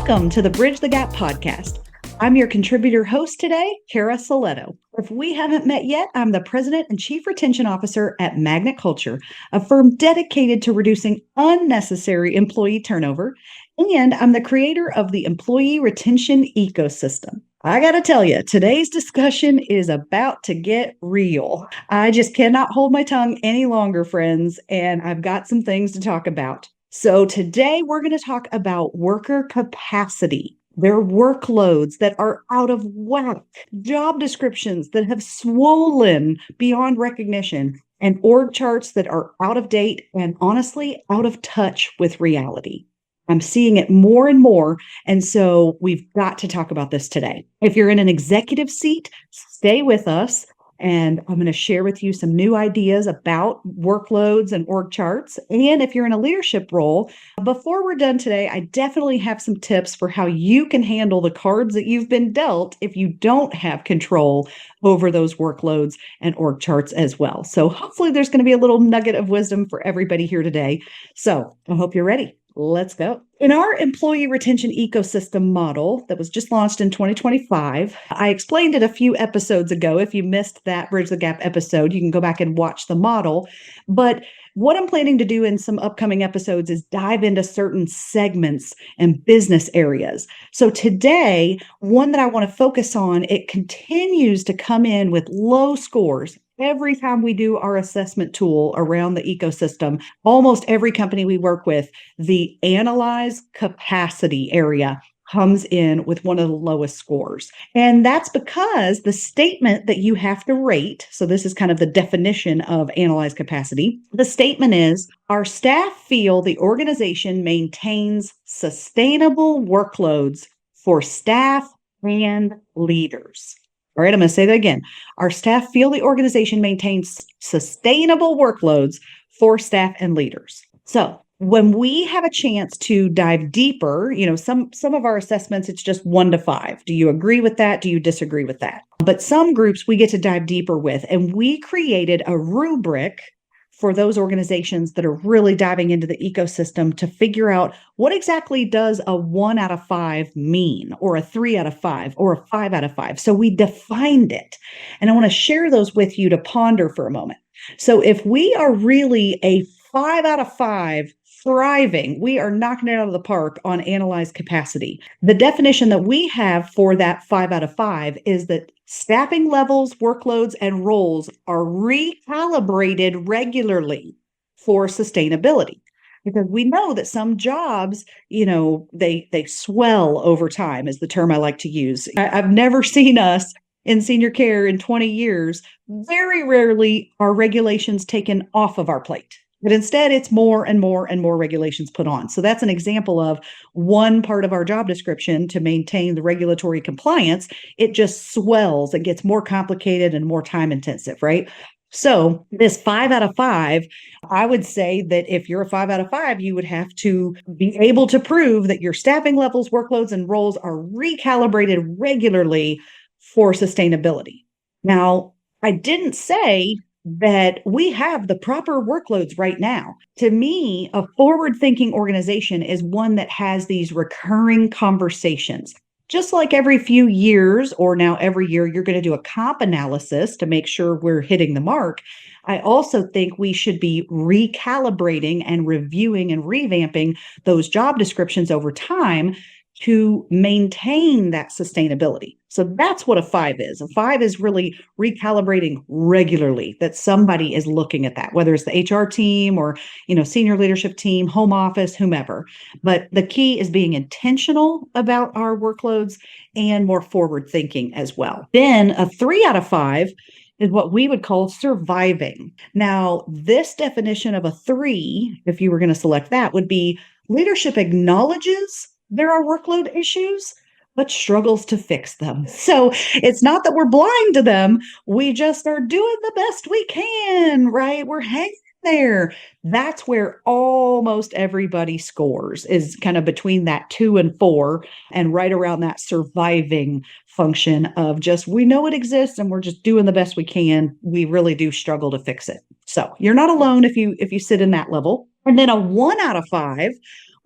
Welcome to the Bridge the Gap podcast. I'm your contributor host today, Cara Silletto. If we haven't met yet, I'm the President and Chief Retention Officer at Magnet Culture, a firm dedicated to reducing unnecessary employee turnover, and I'm the creator of the employee retention ecosystem. I got to tell you, today's discussion is about to get real. I just cannot hold my tongue any longer, friends, and I've got some things to talk about. So today we're going to talk about worker capacity, their workloads that are out of whack, job descriptions that have swollen beyond recognition, and org charts that are out of date and honestly out of touch with reality. I'm seeing it more and more, and so we've got to talk about this today. If you're in an executive seat, stay with us. And I'm going to share with you some new ideas about workloads and org charts. And if you're in a leadership role, before we're done today, I definitely have some tips for how you can handle the cards that you've been dealt if you don't have control over those workloads and org charts as well. So hopefully there's going to be a little nugget of wisdom for everybody here today. So I hope you're ready. Let's go. In our employee retention ecosystem model that was just launched in 2025, I explained it a few episodes ago. If you missed that Bridge the Gap episode, you can go back and watch the model. But what I'm planning to do in some upcoming episodes is dive into certain segments and business areas. So today, one that I want to focus on, it continues to come in with low scores. Every time we do our assessment tool around the ecosystem, almost every company we work with, the analyze capacity area comes in with one of the lowest scores. And that's because the statement that you have to rate, so this is kind of the definition of analyze capacity. The statement is, our staff feel the organization maintains sustainable workloads for staff and leaders. All right, I'm going to say that again. Our staff feel the organization maintains sustainable workloads for staff and leaders. So when we have a chance to dive deeper, some of our assessments, it's just 1 to 5. Do you agree with that? Do you disagree with that? But some groups we get to dive deeper with, and we created a rubric for those organizations that are really diving into the ecosystem to figure out what exactly does a 1 out of 5 mean, or a 3 out of 5, or a 5 out of 5. So we defined it. And I want to share those with you to ponder for a moment. So if we are really a 5 out of 5 thriving, we are knocking it out of the park on analyzed capacity. The definition that we have for that 5 out of 5 is that staffing levels, workloads, and roles are recalibrated regularly for sustainability. Because we know that some jobs, they swell over time, is the term I like to use. I've never seen us in senior care in 20 years, very rarely are regulations taken off of our plate. But instead, it's more and more and more regulations put on. So that's an example of one part of our job description to maintain the regulatory compliance. It just swells. It gets more complicated and more time intensive, right? So this 5 out of 5, I would say that if you're a 5 out of 5, you would have to be able to prove that your staffing levels, workloads, and roles are recalibrated regularly for sustainability. Now, I didn't say that we have the proper workloads right now. To me, a forward-thinking organization is one that has these recurring conversations. Just like every few years, or now every year, you're going to do a comp analysis to make sure we're hitting the mark. I also think we should be recalibrating and reviewing and revamping those job descriptions over time to maintain that sustainability. So that's what a 5 is. A 5 is really recalibrating regularly, that somebody is looking at that, whether it's the HR team or, senior leadership team, home office, whomever. But the key is being intentional about our workloads and more forward thinking as well. Then a 3 out of 5 is what we would call surviving. Now, this definition of a 3, if you were going to select that, would be leadership acknowledges there are workload issues, but struggles to fix them. So it's not that we're blind to them. We just are doing the best we can, right? We're hanging there. That's where almost everybody scores, is kind of between that 2 and 4 and right around that surviving function of just, we know it exists and we're just doing the best we can. We really do struggle to fix it. So you're not alone if you sit in that level. And then a 1 out of 5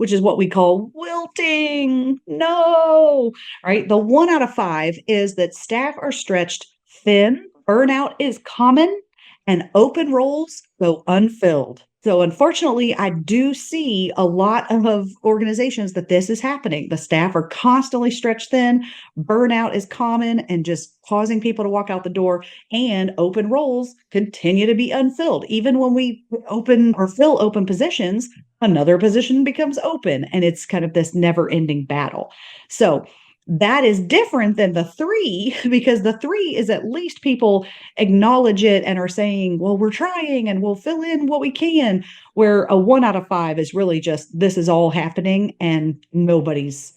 which is what we call wilting. No, right? The 1 out of 5 is that staff are stretched thin, burnout is common, and open roles go unfilled. So, unfortunately, I do see a lot of organizations that this is happening. The staff are constantly stretched thin, burnout is common, and just causing people to walk out the door, and open roles continue to be unfilled. Even when we open or fill open positions, another position becomes open, and it's kind of this never ending battle. So, that is different than the 3 because the 3 is at least people acknowledge it and are saying, well, we're trying and we'll fill in what we can. Where a 1 out of 5 is really just this is all happening and nobody's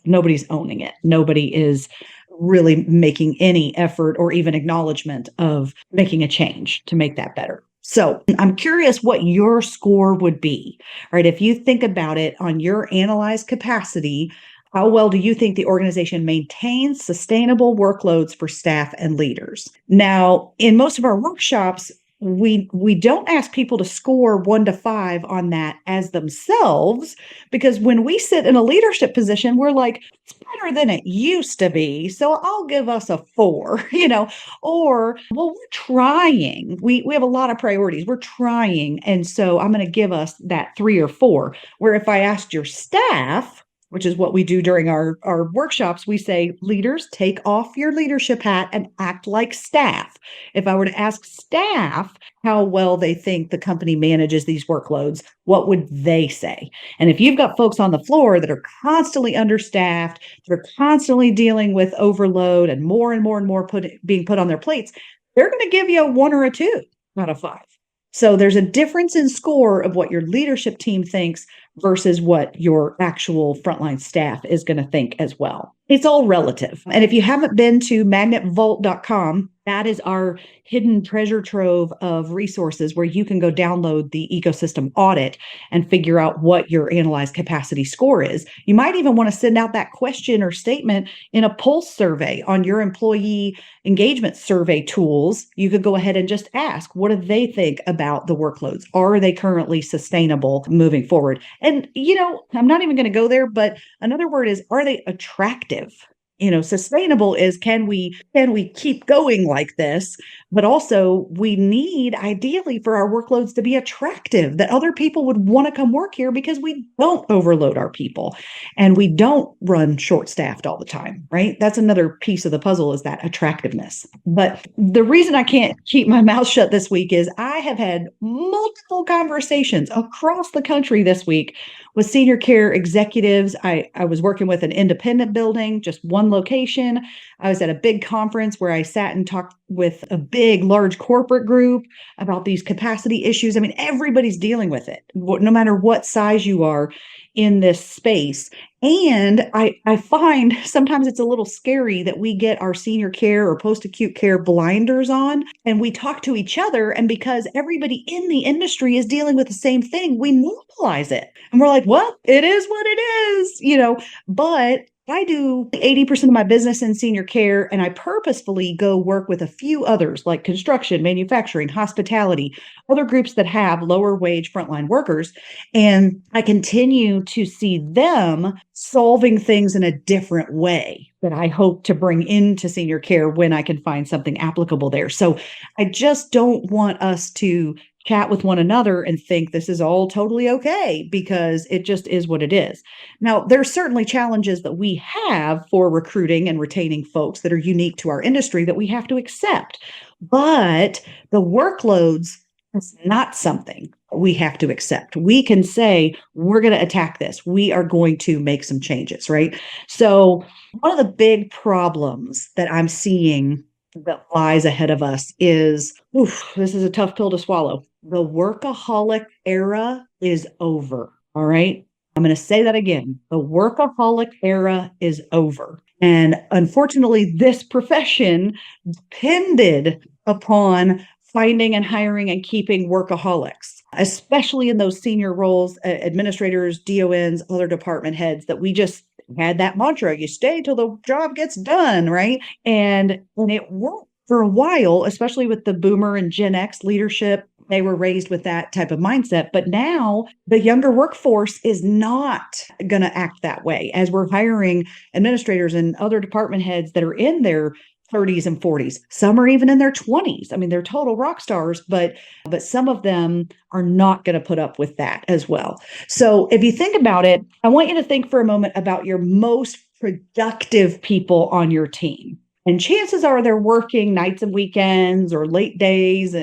owning it. Nobody is really making any effort or even acknowledgement of making a change to make that better. So I'm curious what your score would be, right? If you think about it on your analyzed capacity, how well do you think the organization maintains sustainable workloads for staff and leaders? Now, in most of our workshops, we don't ask people to score 1 to 5 on that as themselves, because when we sit in a leadership position, we're like, it's better than it used to be. So I'll give us a 4, or, well, we're trying. We have a lot of priorities. We're trying. And so I'm going to give us that 3 or 4. Where if I asked your staff, which is what we do during our workshops, we say, leaders, take off your leadership hat and act like staff. If I were to ask staff how well they think the company manages these workloads, what would they say? And if you've got folks on the floor that are constantly understaffed, that are constantly dealing with overload and more and more being put on their plates, they're going to give you a 1 or a 2 out of 5. So there's a difference in score of what your leadership team thinks versus what your actual frontline staff is going to think as well. It's all relative. And if you haven't been to magnetvault.com, that is our hidden treasure trove of resources where you can go download the ecosystem audit and figure out what your analyzed capacity score is. You might even want to send out that question or statement in a pulse survey on your employee engagement survey tools. You could go ahead and just ask, what do they think about the workloads? Are they currently sustainable moving forward? And, I'm not even going to go there, but another word is, are they attractive? Sustainable is, can we keep going like this? But also we need ideally for our workloads to be attractive, that other people would want to come work here because we don't overload our people and we don't run short staffed all the time, right? That's another piece of the puzzle, is that attractiveness. But the reason I can't keep my mouth shut this week is I have had multiple conversations across the country this week with senior care executives. I was working with an independent building, just one location. I was at a big conference where I sat and talked with a large corporate group about these capacity issues. I mean, everybody's dealing with it, no matter what size you are in this space. And I find sometimes it's a little scary that we get our senior care or post-acute care blinders on and we talk to each other. And because everybody in the industry is dealing with the same thing, we normalize it. And we're like, well, it is what it is, but I do 80% of my business in senior care, and I purposefully go work with a few others like construction, manufacturing, hospitality, other groups that have lower wage frontline workers. And I continue to see them solving things in a different way that I hope to bring into senior care when I can find something applicable there. So I just don't want us to chat with one another and think this is all totally okay, because it just is what it is. Now, there's certainly challenges that we have for recruiting and retaining folks that are unique to our industry that we have to accept. But the workloads is not something we have to accept. We can say, we're going to attack this. We are going to make some changes, right? So one of the big problems that I'm seeing that lies ahead of us is, this is a tough pill to swallow. The workaholic era is over. All right. I'm going to say that again. The workaholic era is over. And unfortunately, this profession depended upon finding and hiring and keeping workaholics, especially in those senior roles, administrators, DONs, other department heads, that we just had that mantra, you stay till the job gets done, right? And it worked for a while, especially with the boomer and Gen X leadership They were raised with that type of mindset. But now the younger workforce is not going to act that way as we're hiring administrators and other department heads that are in their 30s and 40s. Some are even in their 20s. I mean, they're total rock stars, but some of them are not going to put up with that as well. So if you think about it, I want you to think for a moment about your most productive people on your team. And chances are they're working nights and weekends or late days,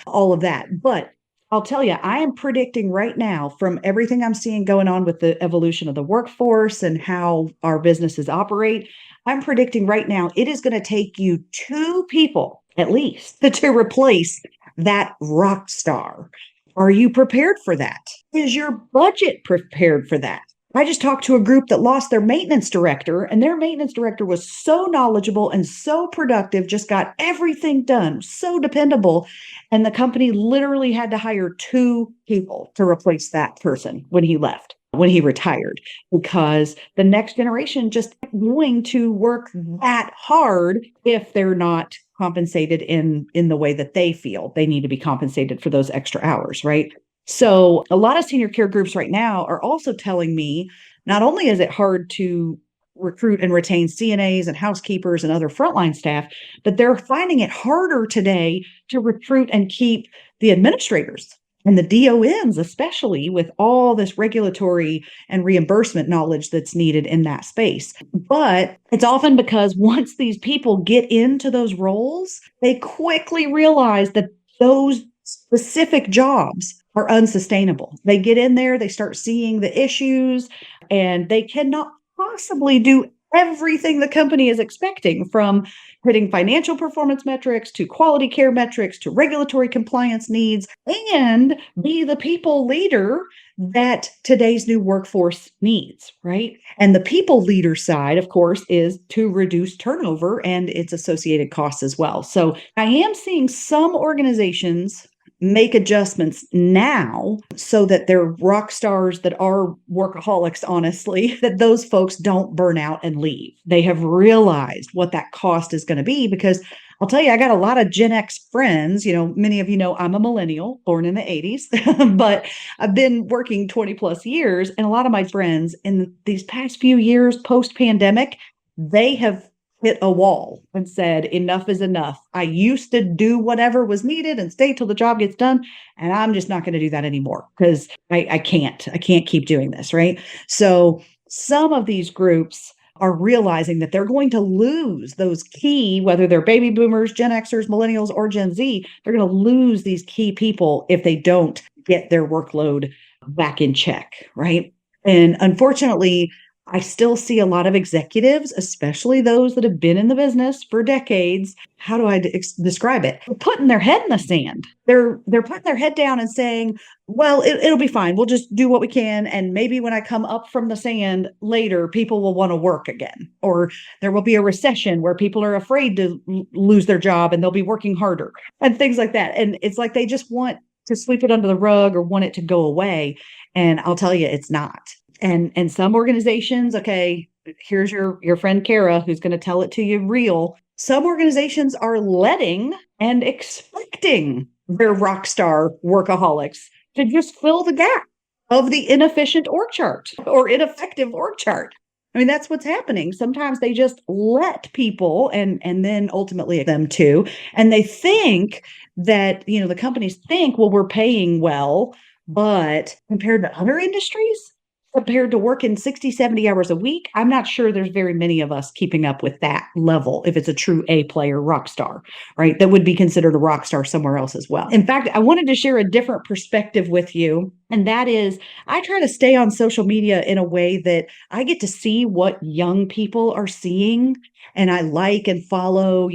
all of that. But I'll tell you, I am predicting right now from everything I'm seeing going on with the evolution of the workforce and how our businesses operate, I'm predicting right now it is going to take you two people at least to replace that rock star. Are you prepared for that? Is your budget prepared for that? I just talked to a group that lost their maintenance director, and their maintenance director was so knowledgeable and so productive, just got everything done, so dependable. And the company literally had to hire two people to replace that person when he left, when he retired, because the next generation just going to work that hard if they're not compensated in the way that they feel they need to be compensated for those extra hours, right? So a lot of senior care groups right now are also telling me not only is it hard to recruit and retain CNAs and housekeepers and other frontline staff, but they're finding it harder today to recruit and keep the administrators and the DONs, especially with all this regulatory and reimbursement knowledge that's needed in that space. But it's often because once these people get into those roles, they quickly realize that those specific jobs are unsustainable. They get in there, they start seeing the issues, and they cannot possibly do everything the company is expecting, from hitting financial performance metrics to quality care metrics to regulatory compliance needs, and be the people leader that today's new workforce needs, right? And the people leader side, of course, is to reduce turnover and its associated costs as well. So I am seeing some organizations make adjustments now so that they're rock stars that are workaholics, honestly, that those folks don't burn out and leave. They have realized what that cost is going to be, because I'll tell you, I got a lot of Gen X friends. Many of you know I'm a millennial born in the 80s, but I've been working 20 plus years. And a lot of my friends in these past few years post pandemic, they have hit a wall and said, enough is enough. I used to do whatever was needed and stay till the job gets done. And I'm just not going to do that anymore, because I can't keep doing this. Right. So some of these groups are realizing that they're going to lose those key, whether they're baby boomers, Gen Xers, millennials, or Gen Z, they're going to lose these key people if they don't get their workload back in check. Right. And unfortunately, I still see a lot of executives, especially those that have been in the business for decades. How do I describe it? They're putting their head in the sand. They're putting their head down and saying, well, it'll be fine. We'll just do what we can. And maybe when I come up from the sand later, people will want to work again. Or there will be a recession where people are afraid to lose their job and they'll be working harder and things like that. And it's like they just want to sweep it under the rug or want it to go away. And I'll tell you, it's not. And some organizations, okay, here's your friend Cara, who's going to tell it to you real. Some organizations are letting and expecting their rock star workaholics to just fill the gap of the inefficient org chart or ineffective org chart. I mean, that's what's happening. Sometimes they just let people and then ultimately them too. And they think that, the companies think, well, we're paying well, but compared to other industries, compared to working 60, 70 hours a week, I'm not sure there's very many of us keeping up with that level if it's a true A player rock star, right? That would be considered a rock star somewhere else as well. In fact, I wanted to share a different perspective with you. And that is, I try to stay on social media in a way that I get to see what young people are seeing. And I like and follow,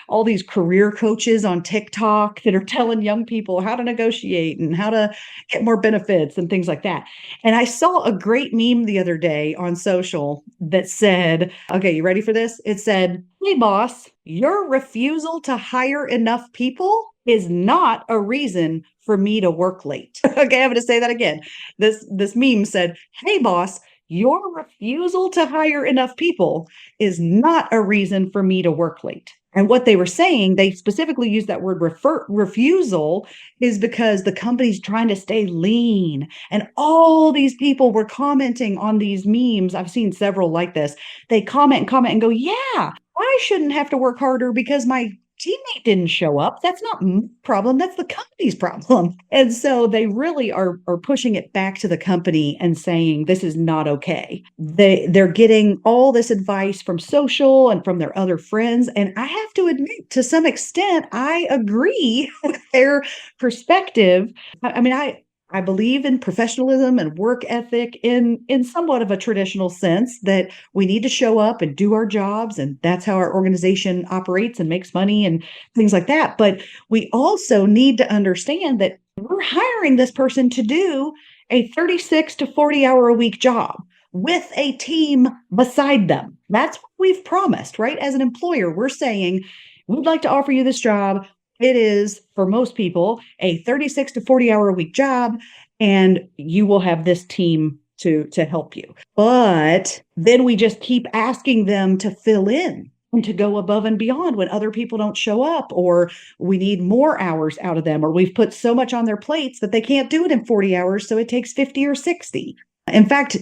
all these career coaches on TikTok that are telling young people how to negotiate and how to get more benefits and things like that. And I saw a great meme the other day on social that said, okay, you ready for this? It said, hey, boss, your refusal to hire enough people is not a reason for me to work late. Okay, I'm going to say that again. This meme said, hey, boss, your refusal to hire enough people is not a reason for me to work late. And what they were saying, they specifically used that word refusal, is because the company's trying to stay lean. And all these people were commenting on these memes. I've seen several like this. They comment and go, yeah, I shouldn't have to work harder because my teammate didn't show up. That's not my problem. That's the company's problem. And so they really are pushing it back to the company and saying this is not okay. They're getting all this advice from social and from their other friends. And I have to admit, to some extent, I agree with their perspective. I mean, I believe in professionalism and work ethic in somewhat of a traditional sense, that we need to show up and do our jobs, and that's how our organization operates and makes money and things like that. But we also need to understand that we're hiring this person to do a 36 to 40 hour a week job with a team beside them. That's what we've promised, right? As an employer, we're saying, we'd like to offer you this job. It is, for most people, a 36 to 40 hour a week job, and you will have this team to help you. But then we just keep asking them to fill in and to go above and beyond when other people don't show up, or we need more hours out of them, or we've put so much on their plates that they can't do it in 40 hours, so it takes 50 or 60. In fact,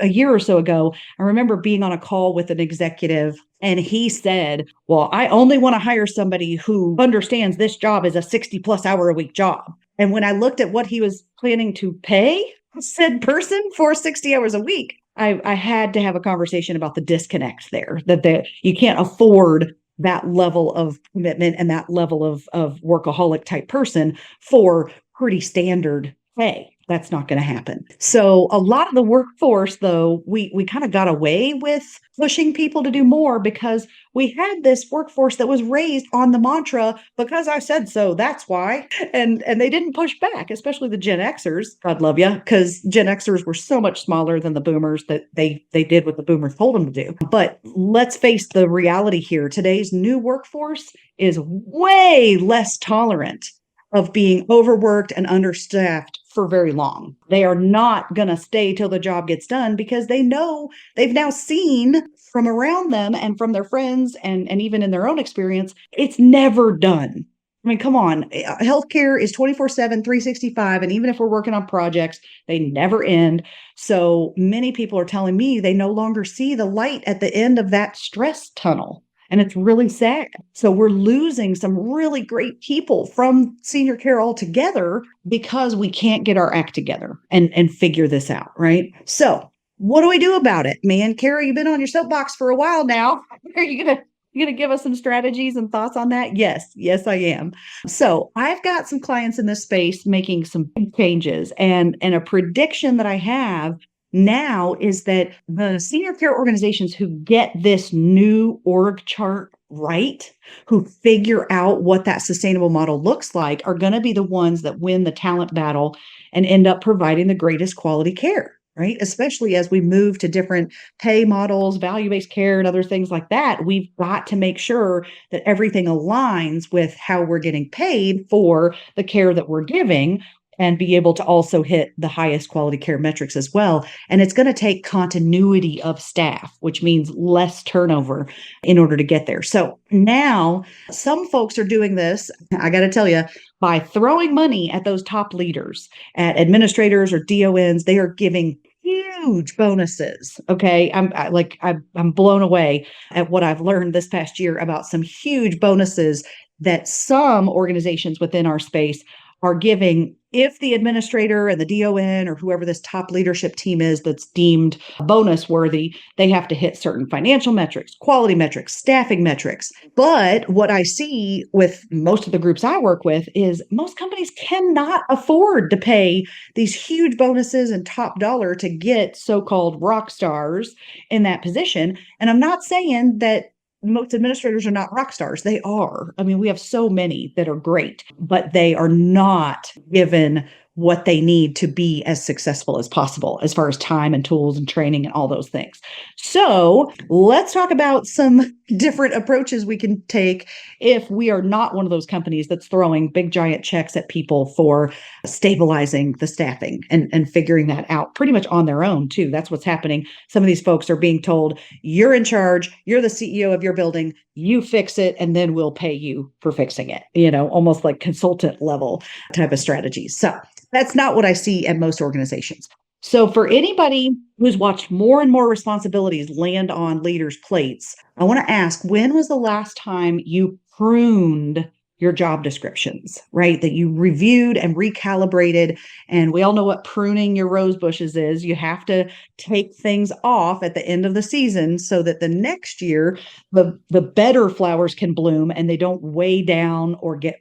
a year or so ago, I remember being on a call with an executive, and he said, well, I only want to hire somebody who understands this job is a 60+ hour a week job. And when I looked at what he was planning to pay said person for 60 hours a week, I had to have a conversation about the disconnect there, that you can't afford that level of commitment and that level of workaholic type person for pretty standard pay. That's not going to happen. So a lot of the workforce, though, we kind of got away with pushing people to do more because we had this workforce that was raised on the mantra, because I said so, that's why. And they didn't push back, especially the Gen Xers. God love you, because Gen Xers were so much smaller than the boomers that they did what the boomers told them to do. But let's face the reality here. Today's new workforce is way less tolerant of being overworked and understaffed for very long. They are not going to stay till the job gets done because they know, they've now seen from around them and from their friends and even in their own experience, it's never done. I mean, come on. Healthcare is 24/7, 365. And even if we're working on projects, they never end. So many people are telling me they no longer see the light at the end of that stress tunnel. And it's really sad. So we're losing some really great people from senior care altogether because we can't get our act together and figure this out, right? So what do we do about it, man? Cara, you've been on your soapbox for a while now. Are you gonna give us some strategies and thoughts on that? Yes, I am. So I've got some clients in this space making some big changes, and a prediction that I have now is that the senior care organizations who get this new org chart right, who figure out what that sustainable model looks like, are going to be the ones that win the talent battle and end up providing the greatest quality care, right? Especially as we move to different pay models, value-based care, and other things like that. We've got to make sure that everything aligns with how we're getting paid for the care that we're giving, and be able to also hit the highest quality care metrics as well. And it's going to take continuity of staff, which means less turnover in order to get there. So now some folks are doing this, I got to tell you, by throwing money at those top leaders, at administrators or DONs. They are giving huge bonuses. Okay. I'm blown away at what I've learned this past year about some huge bonuses that some organizations within our space are giving if the administrator and the DON or whoever this top leadership team is that's deemed bonus worthy, they have to hit certain financial metrics, quality metrics, staffing metrics. But what I see with most of the groups I work with is most companies cannot afford to pay these huge bonuses and top dollar to get so-called rock stars in that position. And I'm not saying that most administrators are not rock stars. They are. I mean, we have so many that are great, but they are not given what they need to be as successful as possible as far as time and tools and training and all those things. So let's talk about some different approaches we can take if we are not one of those companies that's throwing big giant checks at people for stabilizing the staffing and figuring that out pretty much on their own too. That's what's happening. Some of these folks are being told, you're in charge, you're the CEO of your building, you fix it, and then we'll pay you for fixing it, almost like consultant level type of strategies. So that's not what I see at most organizations. So for anybody who's watched more and more responsibilities land on leaders' plates, I want to ask, when was the last time you pruned your job descriptions, right? That you reviewed and recalibrated. And we all know what pruning your rose bushes is. You have to take things off at the end of the season so that the next year, the better flowers can bloom and they don't weigh down or get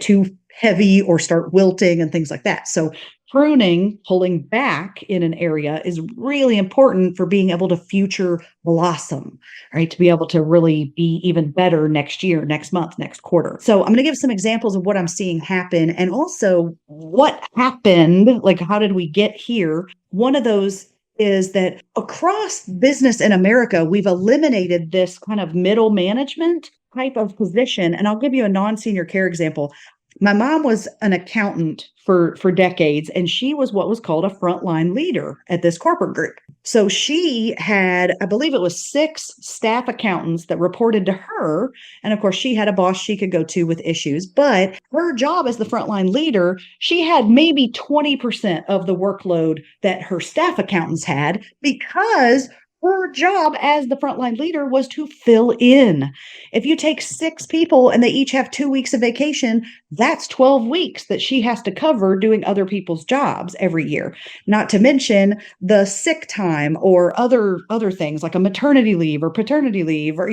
too heavy or start wilting and things like that. So pruning, pulling back in an area is really important for being able to future blossom, right? To be able to really be even better next year, next month, next quarter. So I'm going to give some examples of what I'm seeing happen and also what happened, like how did we get here? One of those is that across business in America, we've eliminated this kind of middle management type of position. And I'll give you a non-senior care example. My mom was an accountant for decades, and she was what was called a frontline leader at this corporate group. So she had, I believe it was 6 staff accountants that reported to her. And of course, she had a boss she could go to with issues. But her job as the frontline leader, she had maybe 20% of the workload that her staff accountants had because her job as the frontline leader was to fill in. If you take 6 people and they each have 2 weeks of vacation, that's 12 weeks that she has to cover doing other people's jobs every year. Not to mention the sick time or other things like a maternity leave or paternity leave or,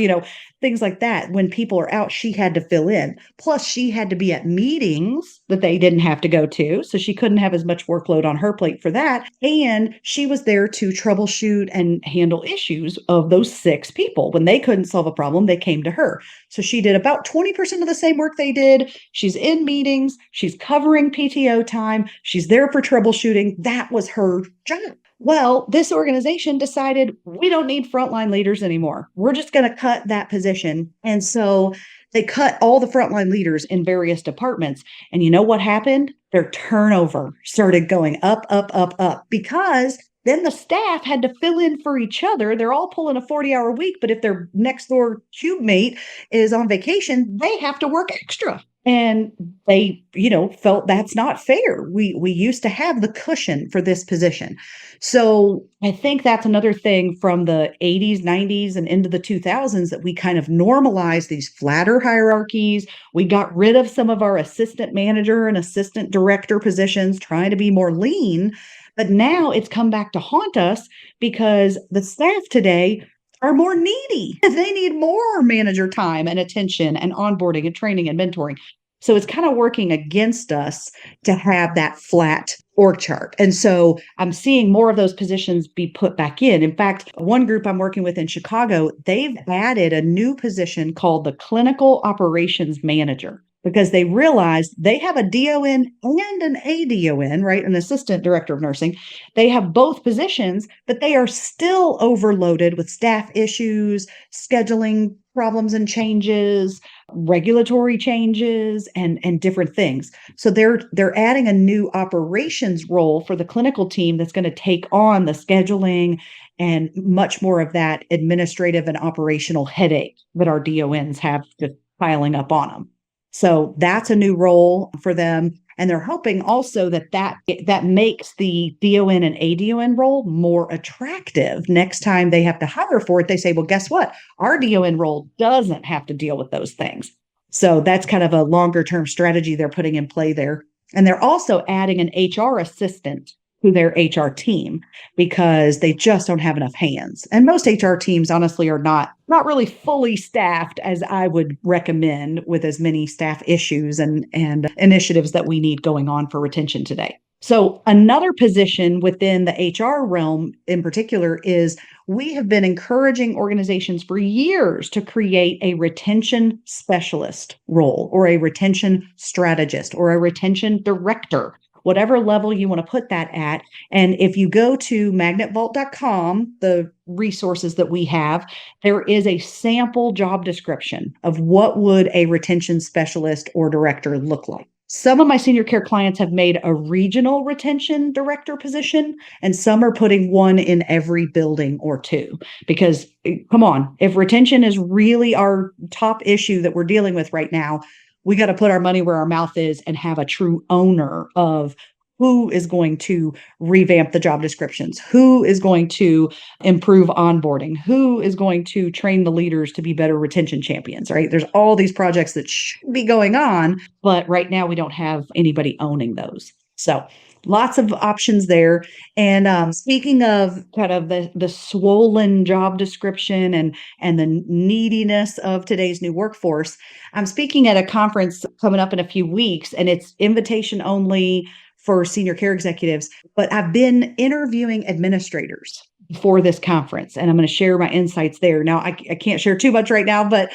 things like that. When people are out, she had to fill in. Plus, she had to be at meetings that they didn't have to go to. So she couldn't have as much workload on her plate for that. And she was there to troubleshoot and handle issues of those 6 people. When they couldn't solve a problem, they came to her. So she did about 20% of the same work they did. She's in meetings. She's covering PTO time. She's there for troubleshooting. That was her job. Well, this organization decided we don't need frontline leaders anymore. We're just going to cut that position. And so they cut all the frontline leaders in various departments. And you know what happened? Their turnover started going up, up, up, up, because then the staff had to fill in for each other. They're all pulling a 40-hour week, but if their next door cube mate is on vacation, they have to work extra. And they, felt that's not fair. We used to have the cushion for this position. So I think that's another thing from the 80s, 90s, and into the 2000s that we kind of normalized these flatter hierarchies. We got rid of some of our assistant manager and assistant director positions, trying to be more lean. But now it's come back to haunt us because the staff today are more needy. They need more manager time and attention and onboarding and training and mentoring. So it's kind of working against us to have that flat org chart. And so I'm seeing more of those positions be put back in. In fact, one group I'm working with in Chicago, they've added a new position called the clinical operations manager, because they realized they have a DON and an ADON, right? An assistant director of nursing. They have both positions, but they are still overloaded with staff issues, scheduling problems and changes, regulatory changes, and different things. So they're adding a new operations role for the clinical team that's going to take on the scheduling and much more of that administrative and operational headache that our DONs have just piling up on them. So that's a new role for them. And they're hoping also that makes the DON and ADON role more attractive. Next time they have to hire for it, they say, well, guess what? Our DON role doesn't have to deal with those things. So that's kind of a longer term strategy they're putting in play there. And they're also adding an HR assistant to their HR team because they just don't have enough hands. And most HR teams, honestly, are not really fully staffed as I would recommend, with as many staff issues and initiatives that we need going on for retention today. So another position within the HR realm in particular is we have been encouraging organizations for years to create a retention specialist role or a retention strategist or a retention director. whatever level you want to put that at. And if you go to magnetvault.com, the resources that we have, there is a sample job description of what would a retention specialist or director look like. Some of my senior care clients have made a regional retention director position, and some are putting one in every building or two. Because, come on, if retention is really our top issue that we're dealing with right now, we got to put our money where our mouth is and have a true owner of who is going to revamp the job descriptions, who is going to improve onboarding, who is going to train the leaders to be better retention champions, right? There's all these projects that should be going on, but right now we don't have anybody owning those. So lots of options there. And speaking of kind of the swollen job description and the neediness of today's new workforce, I'm speaking at a conference coming up in a few weeks, and it's invitation only for senior care executives, but I've been interviewing administrators for this conference, and I'm going to share my insights there. Now, I can't share too much right now, but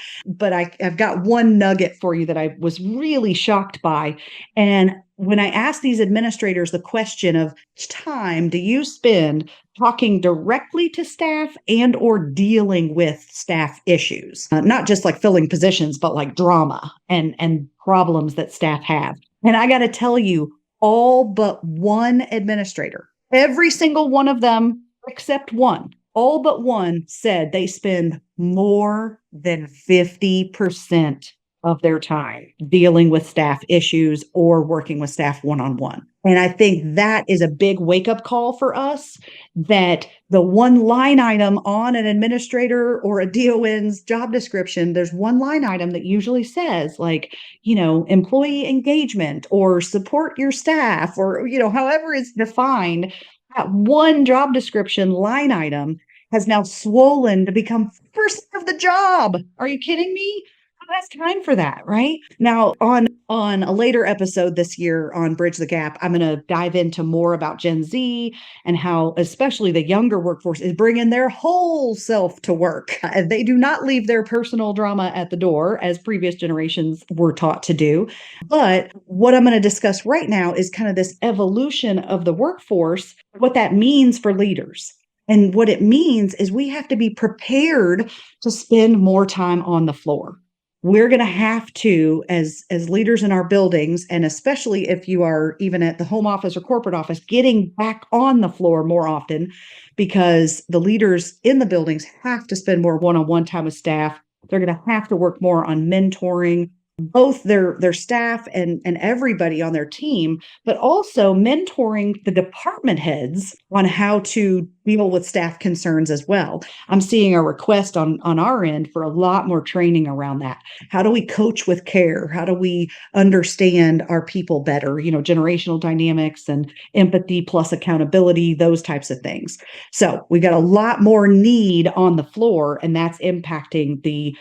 I've got one nugget for you that I was really shocked by. And when I asked these administrators the question of time do you spend talking directly to staff and or dealing with staff issues, not just like filling positions, but like drama and problems that staff have. And I got to tell you, all but one administrator, every single one of them except one, all but one said they spend more than 50% of their time dealing with staff issues or working with staff one-on-one. And I think that is a big wake-up call for us, that the one line item on an administrator or a DON's job description, there's one line item that usually says like, employee engagement or support your staff or, however it's defined. That one job description line item has now swollen to become first of the job. Are you kidding me? Who has time for that, right? Now, on a later episode this year on Bridge the Gap, I'm going to dive into more about Gen Z and how especially the younger workforce is bringing their whole self to work. They do not leave their personal drama at the door as previous generations were taught to do. But what I'm going to discuss right now is kind of this evolution of the workforce, what that means for leaders. And what it means is we have to be prepared to spend more time on the floor. We're going to have to, as leaders in our buildings, and especially if you are even at the home office or corporate office, getting back on the floor more often, because the leaders in the buildings have to spend more one-on-one time with staff. They're going to have to work more on mentoring both their staff and everybody on their team, but also mentoring the department heads on how to deal with staff concerns as well. I'm seeing a request on our end for a lot more training around that. How do we coach with care? How do we understand our people better? Generational dynamics and empathy plus accountability, those types of things. So we got a lot more need on the floor, and that's impacting the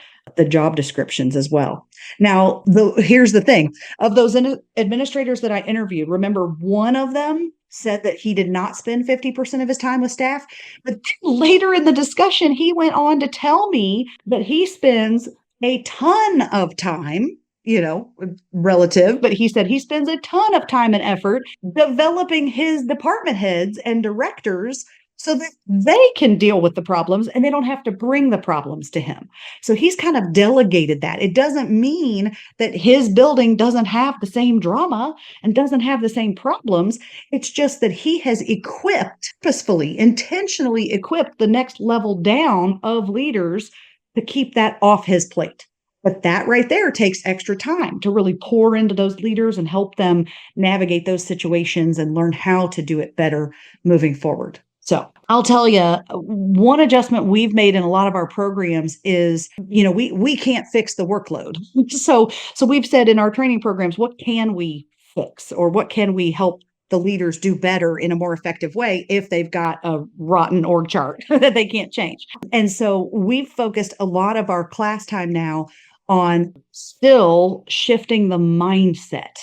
job descriptions as well. Now, here's the thing. Of those administrators that I interviewed, remember one of them said that he did not spend 50% of his time with staff. But later in the discussion, he went on to tell me that he spends a ton of time, relative, but he said he spends a ton of time and effort developing his department heads and directors so that they can deal with the problems and they don't have to bring the problems to him. So he's kind of delegated that. It doesn't mean that his building doesn't have the same drama and doesn't have the same problems. It's just that he has purposefully, intentionally equipped the next level down of leaders to keep that off his plate. But that right there takes extra time to really pour into those leaders and help them navigate those situations and learn how to do it better moving forward. So I'll tell you, one adjustment we've made in a lot of our programs is, we can't fix the workload. So we've said in our training programs, what can we fix or what can we help the leaders do better in a more effective way if they've got a rotten org chart that they can't change. And so we've focused a lot of our class time now on still shifting the mindset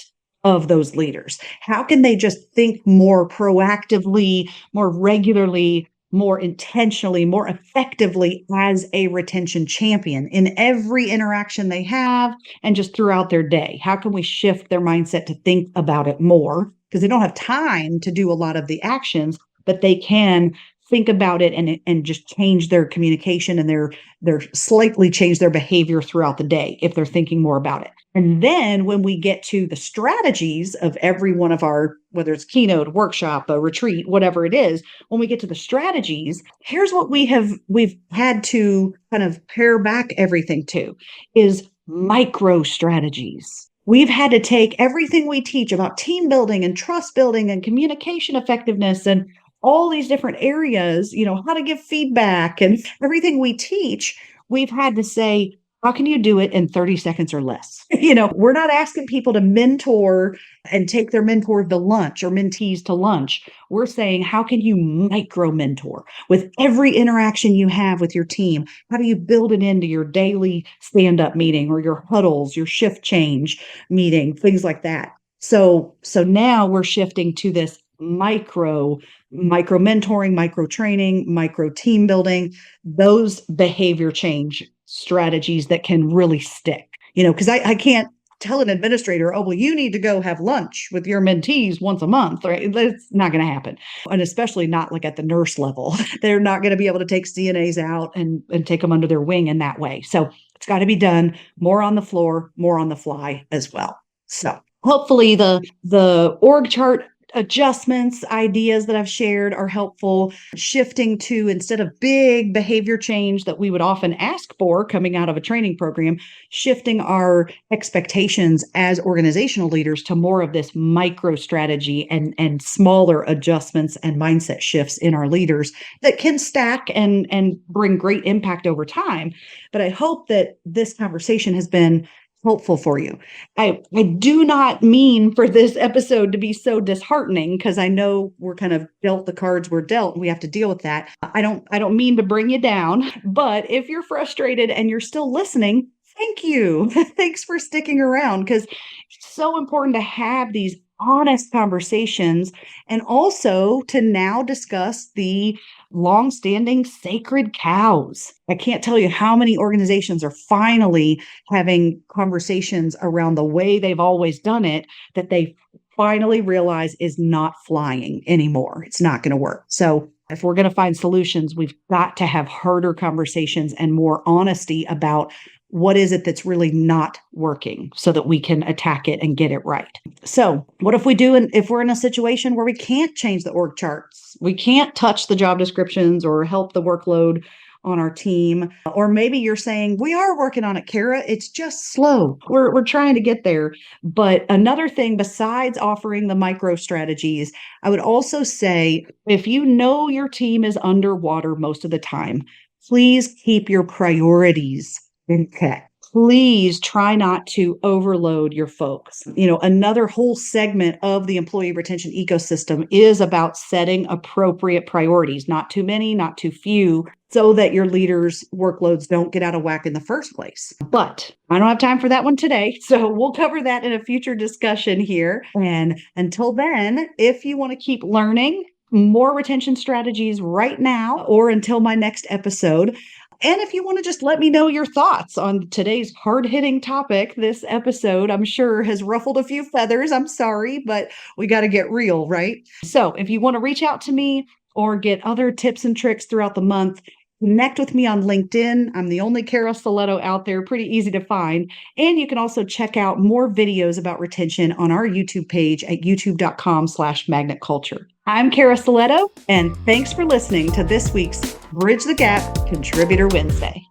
of those leaders. How can they just think more proactively, more regularly, more intentionally, more effectively as a retention champion in every interaction they have and just throughout their day? How can we shift their mindset to think about it more because they don't have time to do a lot of the actions, but they can think about it and just change their communication and their slightly change their behavior throughout the day if they're thinking more about it. And then when we get to the strategies of every one of our, whether it's keynote, workshop, a retreat, whatever it is, when we get to the strategies, here's what we've had to kind of pare back everything to is micro strategies. We've had to take everything we teach about team building and trust building and communication effectiveness and all these different areas, how to give feedback and everything we teach, we've had to say, how can you do it in 30 seconds or less? We're not asking people to mentor and take their mentor to lunch or mentees to lunch. We're saying, how can you micro mentor with every interaction you have with your team? How do you build it into your daily stand-up meeting or your huddles, your shift change meeting, things like that? So now we're shifting to this micro mentoring, micro training, micro team building, those behavior change strategies that can really stick, because I can't tell an administrator, oh, well, you need to go have lunch with your mentees once a month, right? That's not going to happen. And especially not like at the nurse level. They're not going to be able to take CNAs out and take them under their wing in that way. So it's got to be done more on the floor, more on the fly as well. So hopefully the org chart adjustments, ideas that I've shared are helpful. Shifting to, instead of big behavior change that we would often ask for coming out of a training program, shifting our expectations as organizational leaders to more of this micro strategy and smaller adjustments and mindset shifts in our leaders that can stack and bring great impact over time. But I hope that this conversation has been helpful for you. I do not mean for this episode to be so disheartening, because I know we're kind of dealt the cards we're dealt and we have to deal with that. I don't mean to bring you down, but if you're frustrated and you're still listening, thank you. Thanks for sticking around, because it's so important to have these honest conversations and also to now discuss the longstanding sacred cows. I can't tell you how many organizations are finally having conversations around the way they've always done it that they finally realize is not flying anymore. It's not going to work. So if we're going to find solutions, we've got to have harder conversations and more honesty about what is it that's really not working so that we can attack it and get it right. So what if if we're in a situation where we can't change the org charts, we can't touch the job descriptions or help the workload on our team, or maybe you're saying, we are working on it, Cara, it's just slow. We're trying to get there. But another thing besides offering the micro strategies, I would also say, if you know your team is underwater most of the time, please keep your priorities in check. Please try not to overload your folks. Another whole segment of the employee retention ecosystem is about setting appropriate priorities, not too many, not too few, so that your leaders' workloads don't get out of whack in the first place. But I don't have time for that one today, so we'll cover that in a future discussion here. And until then, if you want to keep learning more retention strategies right now or until my next episode, and if you want to just let me know your thoughts on today's hard-hitting topic, this episode, I'm sure, has ruffled a few feathers. I'm sorry, but we got to get real, right? So if you want to reach out to me or get other tips and tricks throughout the month, connect with me on LinkedIn. I'm the only Cara Silletto out there, pretty easy to find. And you can also check out more videos about retention on our YouTube page at youtube.com/magnetculture. I'm Cara Silletto, and thanks for listening to this week's Bridge the Gap Contributor Wednesday.